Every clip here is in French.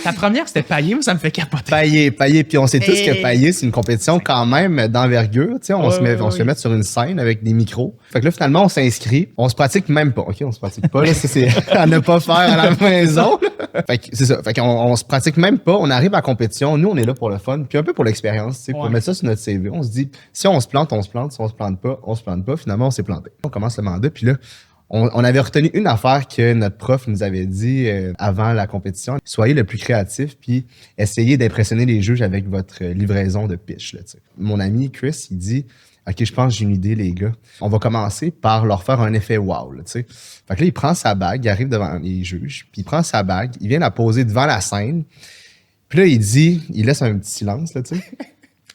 Ta première, c'était Paillé, moi, ça me fait capoter. Paillé. Puis on sait tous que Paillé, c'est une compétition quand même d'envergure. Tu sais, on se fait mettre sur une scène avec des micros. Fait que là, finalement, on s'inscrit. On se pratique même pas. OK, on se pratique pas. Là, c'est à ne pas faire à la maison. Fait que c'est ça. Fait qu'on se pratique même pas. On arrive à la compétition. Nous, on est là pour le fun. Puis un peu pour l'expérience, tu sais, pour mettre ça sur notre CV. On se dit, si on se plante, on se plante. Si on se plante pas, on se plante pas. Finalement, on s'est planté. On commence le mandat. Puis là, on avait retenu une affaire que notre prof nous avait dit avant la compétition. Soyez le plus créatif, puis essayez d'impressionner les juges avec votre livraison de pitch. Là, mon ami Chris, il dit « OK, je pense que j'ai une idée, les gars. On va commencer par leur faire un effet wow. » Fait que là, il prend sa bague, il arrive devant les juges, puis il prend sa bague, il vient la poser devant la scène. Puis là, il laisse un petit silence. Là,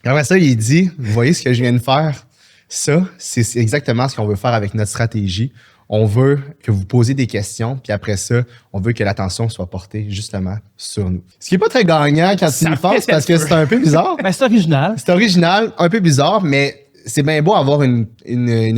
après ça, il dit « Vous voyez ce que je viens de faire? Ça, c'est exactement ce qu'on veut faire avec notre stratégie. » On veut que vous posiez des questions, puis après ça, on veut que l'attention soit portée justement sur nous. Ce qui n'est pas très gagnant quand tu y penses, parce que c'est un peu bizarre. Ben, c'est original. C'est original, un peu bizarre, mais c'est bien beau avoir une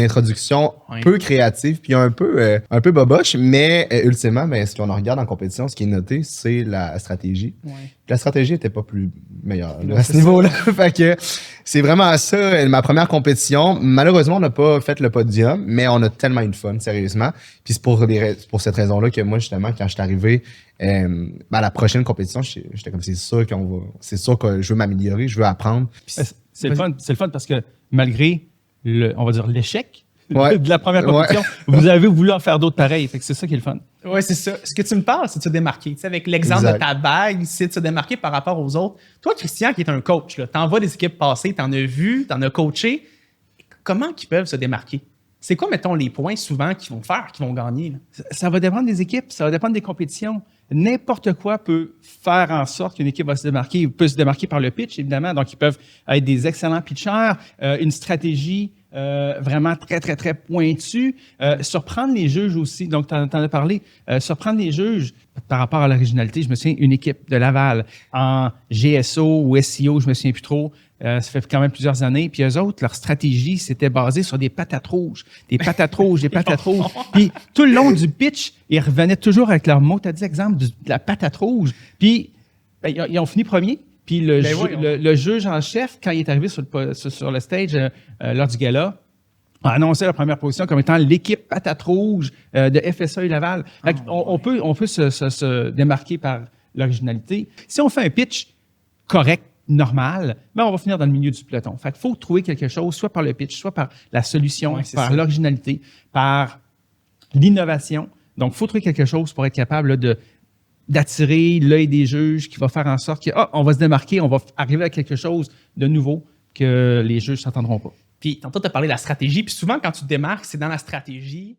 introduction peu créative, puis un peu boboche, mais ultimement, ben, ce qu'on regarde en compétition, ce qui est noté, c'est la stratégie. Ouais. La stratégie n'était pas plus meilleure là, à ce niveau-là. Fait que c'est vraiment ça, ma première compétition. Malheureusement, on n'a pas fait le podium, mais on a tellement eu de fun, sérieusement. Puis c'est pour cette raison-là que moi, justement, quand je suis arrivé à la prochaine compétition, j'étais comme, c'est sûr que je veux m'améliorer, je veux apprendre. C'est le fun parce que malgré on va dire l'échec de la première compétition, vous avez voulu en faire d'autres pareils. Fait que c'est ça qui est le fun. Oui, c'est ça. Ce que tu me parles, c'est de se démarquer. T'sais, avec l'exemple de ta bague, c'est de se démarquer par rapport aux autres. Toi, Christian, qui est un coach, t'en vois des équipes passer, t'en as vu, t'en as coaché. Comment ils peuvent se démarquer? C'est quoi, mettons, les points souvent qu'ils vont faire, qu'ils vont gagner? Là? Ça va dépendre des équipes, ça va dépendre des compétitions. N'importe quoi peut faire en sorte qu'une équipe va se démarquer. Il peut se démarquer par le pitch, évidemment. Donc, ils peuvent être des excellents pitchers, une stratégie vraiment très, très, très pointue. Surprendre les juges aussi. Donc, tu en as parlé. Surprendre les juges par rapport à l'originalité. Je me souviens, une équipe de Laval en GSO ou SEO, je me souviens plus trop. Ça fait quand même plusieurs années. Puis eux autres, leur stratégie, c'était basé sur des patates rouges. Des patates rouges, des patates rouges. Puis tout le long du pitch, ils revenaient toujours avec leur mot. Tu as dit exemple de la patate rouge. Puis ben, ils ont fini premier. Puis le juge en chef, quand il est arrivé sur le stage lors du gala, a annoncé la première position comme étant l'équipe patate rouge de FSA et Laval. On peut se démarquer par l'originalité. Si on fait un pitch correct, normal, ben on va finir dans le milieu du peloton. Fait qu'il faut trouver quelque chose, soit par le pitch, soit par la solution, par l'originalité, par l'innovation. Donc, il faut trouver quelque chose pour être capable là, d'attirer l'œil des juges qui va faire en sorte qu'on va se démarquer, on va arriver à quelque chose de nouveau que les juges ne s'entendront pas. Puis, tantôt, tu as parlé de la stratégie. Puis souvent, quand tu te démarques, c'est dans la stratégie